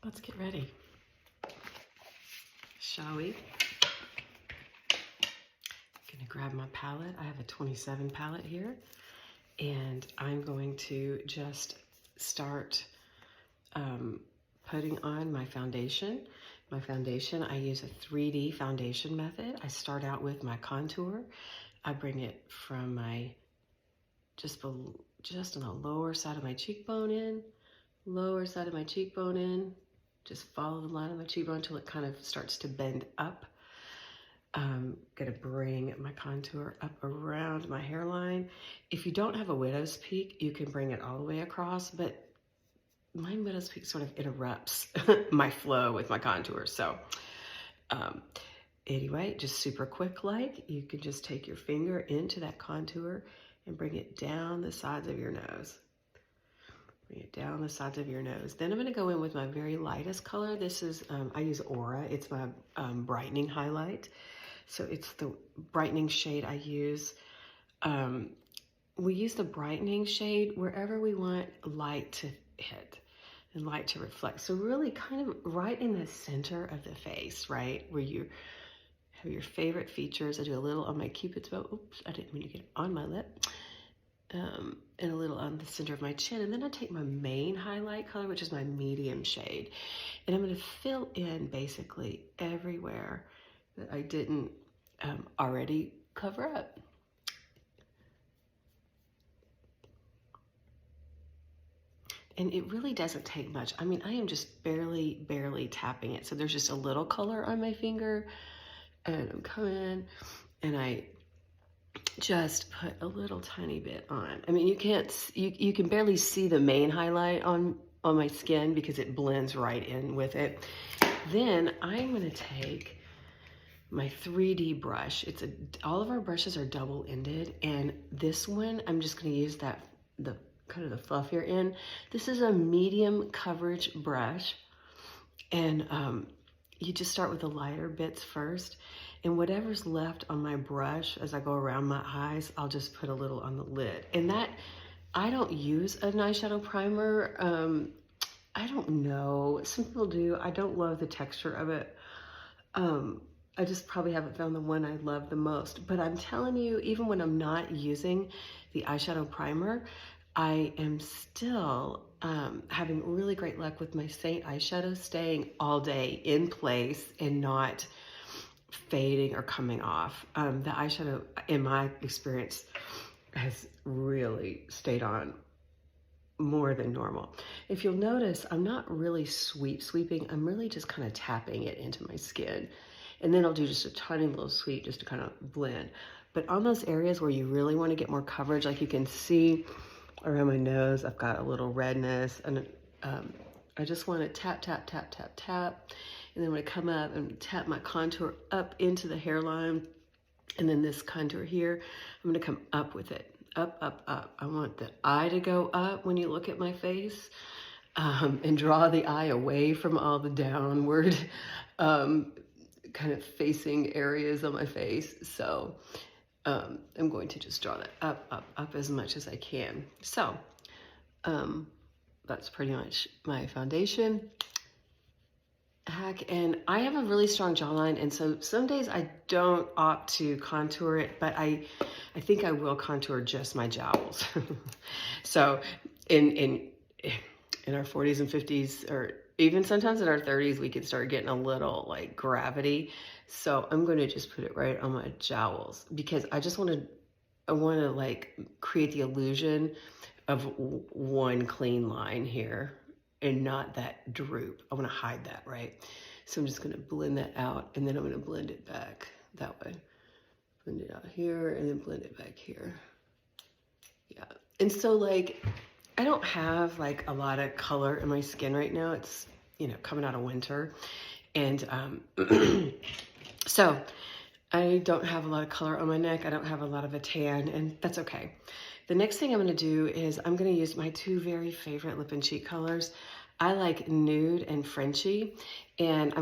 Let's get ready, shall we? I'm gonna grab my palette. I have a 27 palette here, and I'm going to just start putting on my foundation. My foundation, I use a 3D foundation method. I start out with my contour. I bring it from my, just on the lower side of my cheekbone in, lower side of my cheekbone in, just follow the line of my cheekbone until it kind of starts to bend up. I'm gonna bring my contour up around my hairline. If you don't have a widow's peak, you can bring it all the way across, but my widow's peak sort of interrupts my flow with my contour. So anyway, just super quick like, you can just take your finger into that contour and bring it down the sides of your nose. Bring it down the sides of your nose. Then I'm gonna go in with my very lightest color. This is, I use Aura. It's my brightening highlight. So it's the brightening shade I use. We use the brightening shade wherever we want light to hit and light to reflect. So really kind of right in the center of the face, right? Where you have your favorite features. I do a little on my Cupid's bow. Oops, I didn't mean to get on my lip. And a little on the center of my chin. And then I take my main highlight color, which is my medium shade. And I'm gonna fill in basically everywhere that I didn't already cover up. And it really doesn't take much. I mean, I am just barely tapping it. So there's just a little color on my finger, and I'm coming in and I just put a little tiny bit on. I mean, you can barely see the main highlight on my skin because it blends right in with it. Then I'm gonna take my 3D brush. All of our brushes are double-ended, and this one, I'm just gonna use the kind of the fluffier end. This is a medium coverage brush, and you just start with the lighter bits first, and whatever's left on my brush as I go around my eyes, I'll just put a little on the lid. And that, I don't use an eyeshadow primer. I don't know, some people do. I don't love the texture of it. I just probably haven't found the one I love the most. But I'm telling you, even when I'm not using the eyeshadow primer, I am still having really great luck with my Saint eyeshadow staying all day in place and not fading or coming off. The eyeshadow, in my experience, has really stayed on more than normal. If you'll notice, I'm not really sweeping. I'm really just kind of tapping it into my skin. And then I'll do just a tiny little sweep just to kind of blend. But on those areas where you really want to get more coverage, like you can see around my nose, I've got a little redness, and I just want to tap. And then when I come up and tap my contour up into the hairline, and then this contour here, I'm going to come up with it. Up. I want the eye to go up when you look at my face, and draw the eye away from all the downward kind of facing areas on my face. So I'm going to just draw that up as much as I can. So that's pretty much my foundation hack. And I have a really strong jawline, and so some days I don't opt to contour it, but I think I will contour just my jowls. So in our 40s and 50s, or even sometimes in our 30s, we can start getting a little like gravity. So I'm going to just put it right on my jowls because I want to like create the illusion of one clean line here and not that droop. I want to hide that, right? So I'm just going to blend that out, and then I'm going to blend it back that way. Blend it out here and then blend it back here. Yeah. And so like, I don't have like a lot of color in my skin right now. It's, you know, coming out of winter. And so I don't have a lot of color on my neck. I don't have a lot of a tan, and that's okay. The next thing I'm gonna do is I'm gonna use my two very favorite lip and cheek colors. I like Nude and Frenchie. And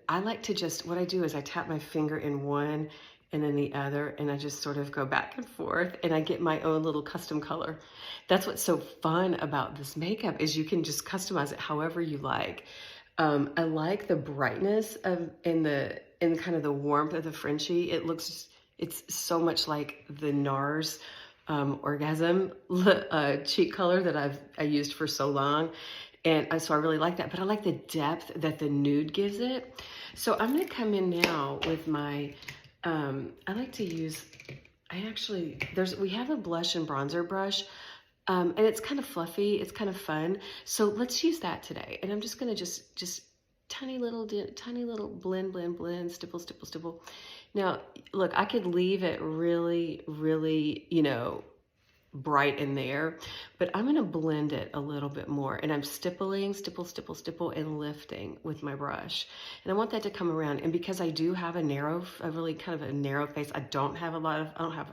I like to just, what I do is I tap my finger in one and then the other, and I just sort of go back and forth, and I get my own little custom color. That's what's so fun about this makeup, is you can just customize it however you like. I like the brightness of in kind of the warmth of the Frenchie. It's so much like the NARS Orgasm cheek color that I used for so long. And so I really like that, but I like the depth that the nude gives it. So I'm gonna come in now with my, I like to use, we have a blush and bronzer brush, and it's kind of fluffy, it's kind of fun. So let's use that today. And I'm just gonna just tiny little blend, stipple, stipple, stipple. Now, look, I could leave it really, really, bright in there, but I'm going to blend it a little bit more, and I'm stippling, stipple, stipple, stipple, and lifting with my brush. And I want that to come around. And because I do have a really kind of a narrow face, I don't have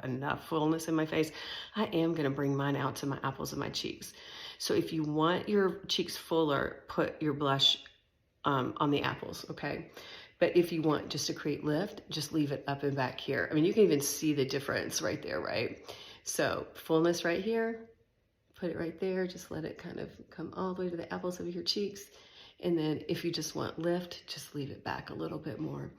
enough fullness in my face. I am going to bring mine out to my apples of my cheeks. So if you want your cheeks fuller, put your blush on the apples, okay? But if you want just to create lift, just leave it up and back here. I mean, you can even see the difference right there, right? So fullness right here, put it right there. Just let it kind of come all the way to the apples of your cheeks. And then if you just want lift, just leave it back a little bit more.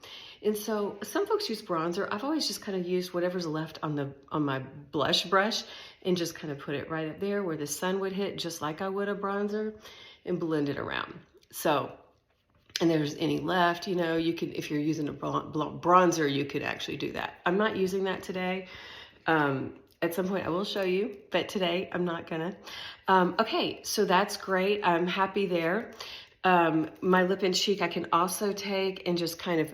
And so some folks use bronzer. I've always just kind of used whatever's left on my blush brush and just kind of put it right up there where the sun would hit, just like I would a bronzer, and blend it around. So, and there's any left, you could, if you're using a bronzer, you could actually do that. I'm not using that today. At some point I will show you, but today I'm not gonna. Okay, so that's great. I'm happy there. My lip and cheek, I can also take and just kind of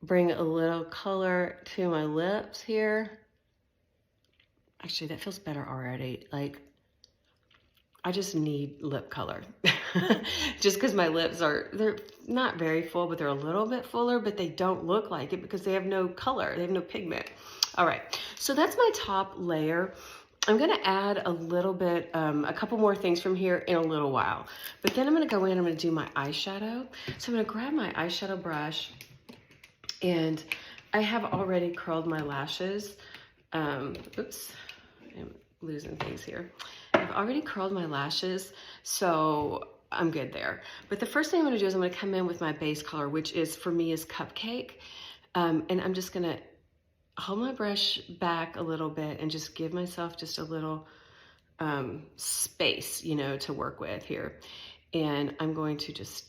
bring a little color to my lips here. Actually, that feels better already. Like, I just need lip color. Just because my lips they're not very full, but they're a little bit fuller, but they don't look like it because they have no color, they have no pigment. All right, so that's my top layer. I'm gonna add a little bit, a couple more things from here in a little while. But then I'm gonna go in, I'm gonna do my eyeshadow. So I'm gonna grab my eyeshadow brush, and I have already curled my lashes. Oops, I'm losing things here. I've already curled my lashes, so I'm good there. But the first thing I'm gonna do is I'm gonna come in with my base color, which for me is Cupcake. And I'm just gonna hold my brush back a little bit and just give myself just a little space, to work with here. And I'm going to just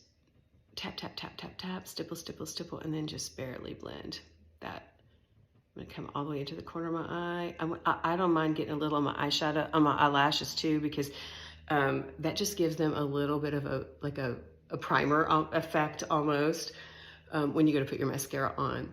tap, tap, tap, tap, tap, stipple, stipple, stipple, and then just barely blend that. I'm gonna come all the way into the corner of my eye. I don't mind getting a little on my eyeshadow, on my eyelashes too, because that just gives them a little bit of a primer effect almost when you go to put your mascara on.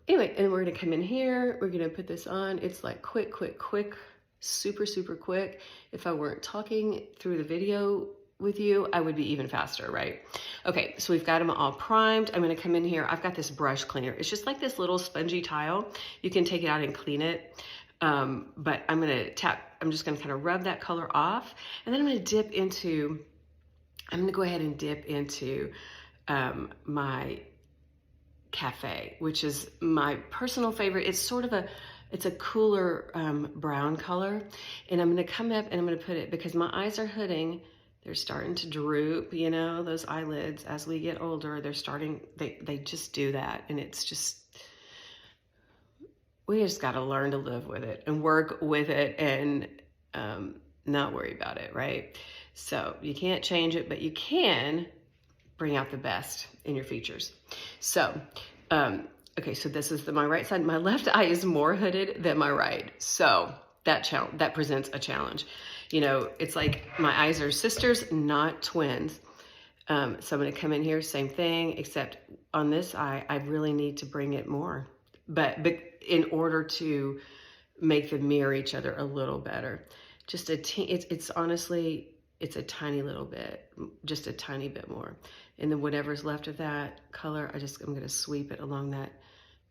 Anyway, and we're gonna come in here, we're gonna put this on. It's like quick, quick, quick, super, super quick. If I weren't talking through the video with you, I would be even faster, right? Okay, so we've got them all primed. I'm gonna come in here. I've got this brush cleaner. It's just like this little spongy tile. You can take it out and clean it. But I'm just gonna kind of rub that color off. And then I'm gonna go ahead and dip into my Cafe, which is my personal favorite. It's sort of it's a cooler brown color. And I'm gonna come up and I'm gonna put it, because my eyes are hooding, they're starting to droop, those eyelids as we get older, they just do that. And it's just, we just gotta learn to live with it and work with it and not worry about it, right? So you can't change it, but you can bring out the best in your features. So, okay, so this is my right side. My left eye is more hooded than my right. So that presents a challenge. It's like my eyes are sisters, not twins. So I'm gonna come in here, same thing, except on this eye, I really need to bring it more. But in order to make them mirror each other a little better. Just it's honestly, it's a tiny little bit, just a tiny bit more. And then whatever's left of that color, I'm gonna sweep it along that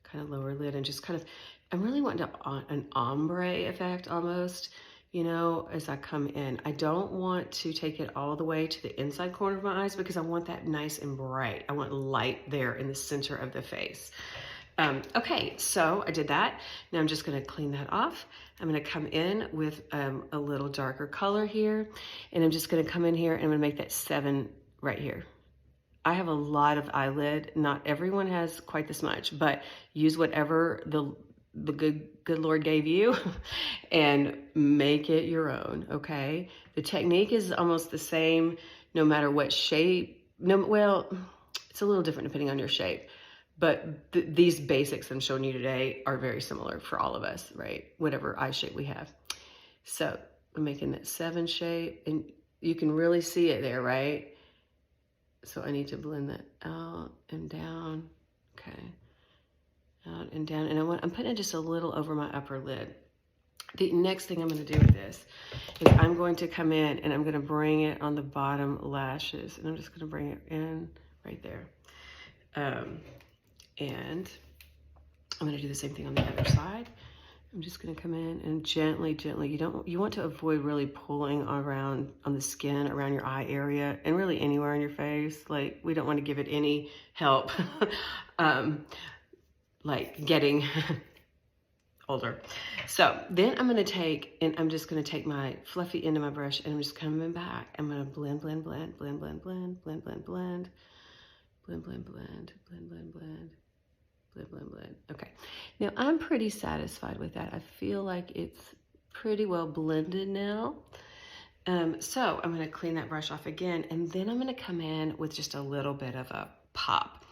kind of lower lid and just kind of, I'm really wanting an ombre effect almost, as I come in. I don't want to take it all the way to the inside corner of my eyes because I want that nice and bright. I want light there in the center of the face. Okay, so I did that. Now I'm just gonna clean that off. I'm gonna come in with a little darker color here, and I'm just gonna come in here and I'm gonna make that 7 right here. I have a lot of eyelid. Not everyone has quite this much, but use whatever the good Lord gave you and make it your own, okay? The technique is almost the same no matter what shape. No, well, it's a little different depending on your shape, but these basics I'm showing you today are very similar for all of us, right? Whatever eye shape we have. So I'm making that 7 shape, and you can really see it there, right? So I need to blend that out and down. Okay. Out and down. And I'm putting it just a little over my upper lid. The next thing I'm going to do with this is I'm going to come in and I'm going to bring it on the bottom lashes. And I'm just going to bring it in right there. And I'm going to do the same thing on the other side. I'm just going to come in and gently, you want to avoid really pulling around on the skin around your eye area and really anywhere on your face. Like, we don't want to give it any help, like getting older. So then I'm going to take, and I'm just going to take my fluffy end of my brush and I'm just coming back. I'm going to blend. Okay, now I'm pretty satisfied with that. I feel like it's pretty well blended now. So I'm going to clean that brush off again, and then I'm going to come in with just a little bit of a pop.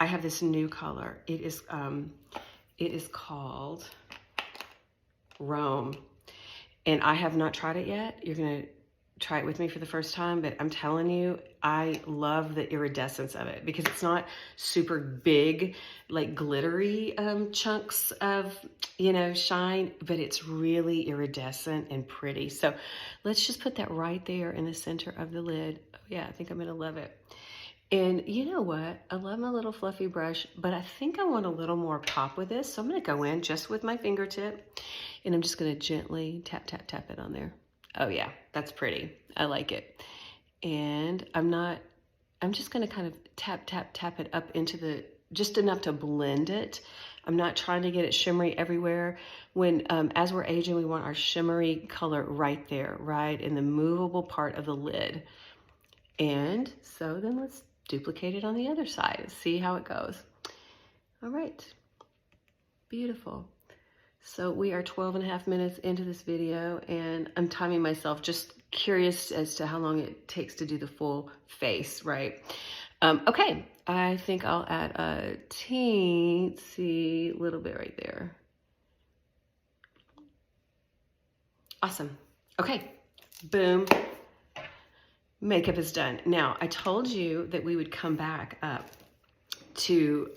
I have this new color. It is called Rome, and I have not tried it yet. You're going to try it with me for the first time, but I'm telling you, I love the iridescence of it because it's not super big, like glittery chunks of, shine, but it's really iridescent and pretty. So let's just put that right there in the center of the lid. Oh yeah, I think I'm gonna love it. And you know what? I love my little fluffy brush, but I think I want a little more pop with this. So I'm gonna go in just with my fingertip, and I'm just gonna gently tap it on there. Oh yeah, that's pretty. I like it. And I'm just gonna kind of tap it up into just enough to blend it. I'm not trying to get it shimmery everywhere. When, as we're aging, we want our shimmery color right there, right in the movable part of the lid. And so then let's duplicate it on the other side and see how it goes. All right, beautiful. So we are 12.5 minutes into this video, and I'm timing myself, just curious as to how long it takes to do the full face, right? Okay, I think I'll add a teensy little bit right there. Awesome. Okay, boom. Makeup is done. Now, I told you that we would come back up to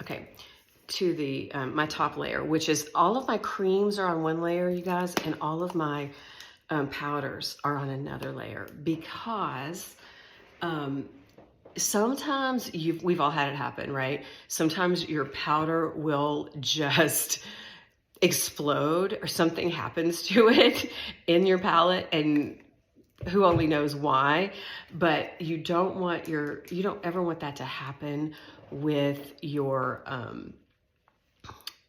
the my top layer, which is all of my creams are on one layer, you guys, and all of my powders are on another layer, because sometimes we've all had it happen, right? Sometimes your powder will just explode or something happens to it in your palette, and who only knows why, but you don't ever want that to happen with your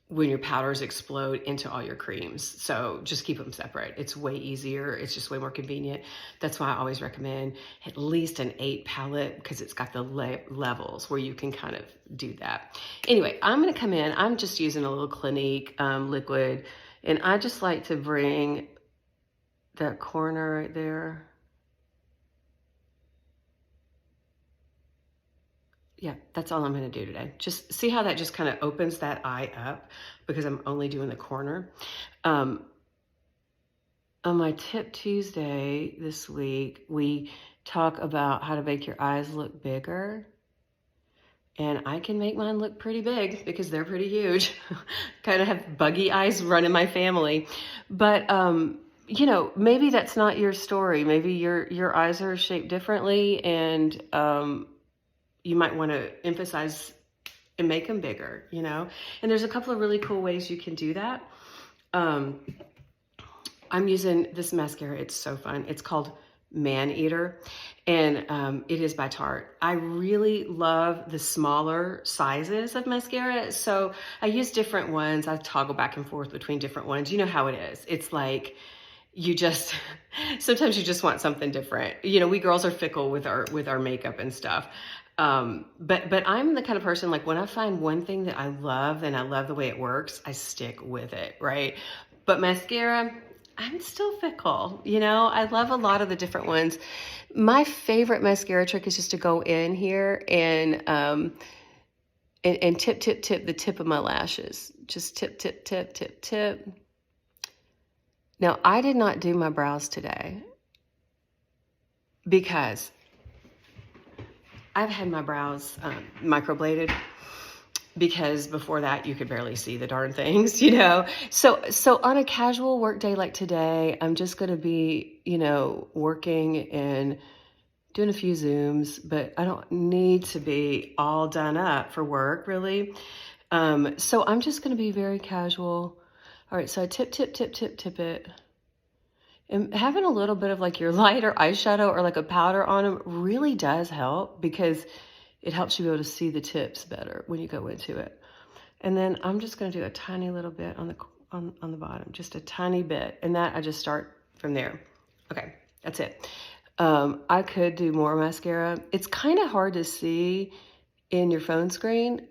when your powders explode into all your creams. So just keep them separate. It's way easier. It's just way more convenient. That's why I always recommend at least an 8 palette, because it's got the levels where you can kind of do that. Anyway, I'm going to come in. I'm just using a little Clinique liquid, and I just like to bring that corner right there. Yeah, that's all I'm going to do today. Just see how that just kind of opens that eye up, because I'm only doing the corner. On my Tip Tuesday this week, we talk about how to make your eyes look bigger. And I can make mine look pretty big because they're pretty huge. Kind of have buggy eyes run in my family. But, maybe that's not your story. Maybe your eyes are shaped differently, and you might want to emphasize and make them bigger, and there's a couple of really cool ways you can do that. I'm using this mascara. It's so fun. It's called Man Eater, and it is by Tarte. I really love the smaller sizes of mascara, so I use different ones. I toggle back and forth between different ones. You know how it is. It's like sometimes you just want something different. We girls are fickle with our makeup and stuff. But I'm the kind of person, like when I find one thing that I love and I love the way it works, I stick with it, right? But mascara, I'm still fickle, you know? I love a lot of the different ones. My favorite mascara trick is just to go in here and tip, tip, tip the tip of my lashes. Just tip, tip, tip, tip, tip. Now, I did not do my brows today because I've had my brows microbladed, because before that you could barely see the darn things, you know? So on a casual work day like today, I'm just gonna be, you know, working and doing a few Zooms, but I don't need to be all done up for work, really. So I'm just gonna be very casual. All right, so I tip, tip, tip, tip, tip it. And having a little bit of like your lighter eyeshadow or like a powder on them really does help, because it helps you be able to see the tips better when you go into it. And then I'm just gonna do a tiny little bit on the bottom, just a tiny bit. And that I just start from there. Okay, that's it. I could do more mascara. It's kind of hard to see in your phone screen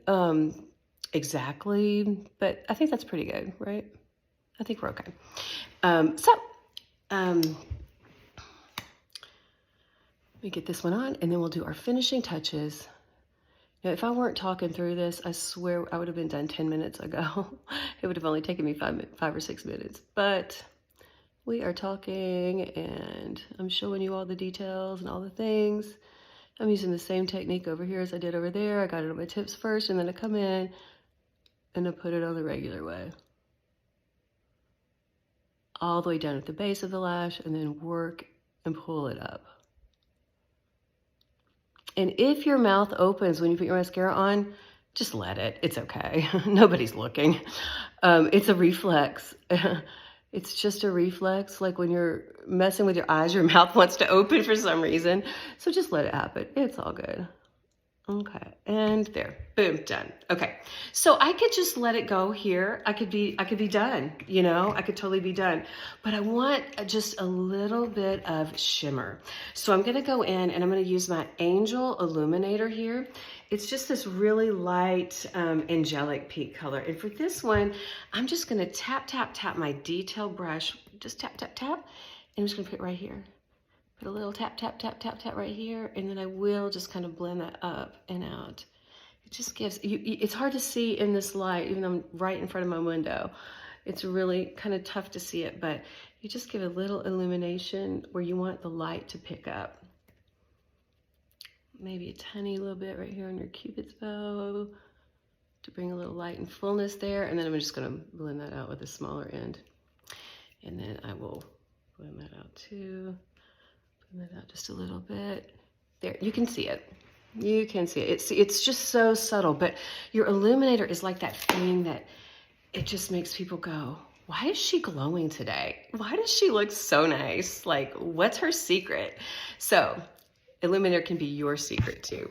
exactly, but I think that's pretty good, right? I think we're okay. Let me get this one on, and then we'll do our finishing touches. Now, if I weren't talking through this, I swear I would have been done 10 minutes ago. It would have only taken me 5 or 6 minutes, but we are talking and I'm showing you all the details and all the things. I'm using the same technique over here as I did over there. I got it on my tips first, and then I come in and I put it on the regular way, all the way down at the base of the lash, and then work and pull it up. And if your mouth opens when you put your mascara on, just let it. It's okay. Nobody's looking. It's a reflex. It's just a reflex. Like when you're messing with your eyes, your mouth wants to open for some reason. So just let it happen. It's all good. Okay, and there, boom, done. Okay, so I could just let it go here. I could be done, you know, I could totally be done. But I want just a little bit of shimmer. So I'm gonna go in and I'm gonna use my Angel Illuminator here. It's just this really light angelic pink color. And for this one, I'm just gonna tap, tap, tap my detail brush. Just tap, tap, tap. And I'm just gonna put it right here. Put a little tap, tap, tap, tap, tap right here, and then I will just kind of blend that up and out. It just gives, it's hard to see in this light, even though I'm right in front of my window. It's really kind of tough to see it, but you just give a little illumination where you want the light to pick up. Maybe a tiny little bit right here on your Cupid's bow to bring a little light and fullness there, and then I'm just gonna blend that out with a smaller end. And then I will blend that out too. That out just a little bit. There, you can see it. You can see it. It's just so subtle, but your illuminator is like that thing that it just makes people go, why is she glowing today? Why does she look so nice? Like, what's her secret? So, illuminator can be your secret too.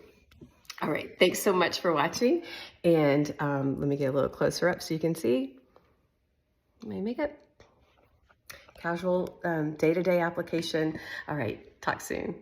All right, thanks so much for watching. And let me get a little closer up so you can see my makeup. Casual day-to-day application. All right, talk soon.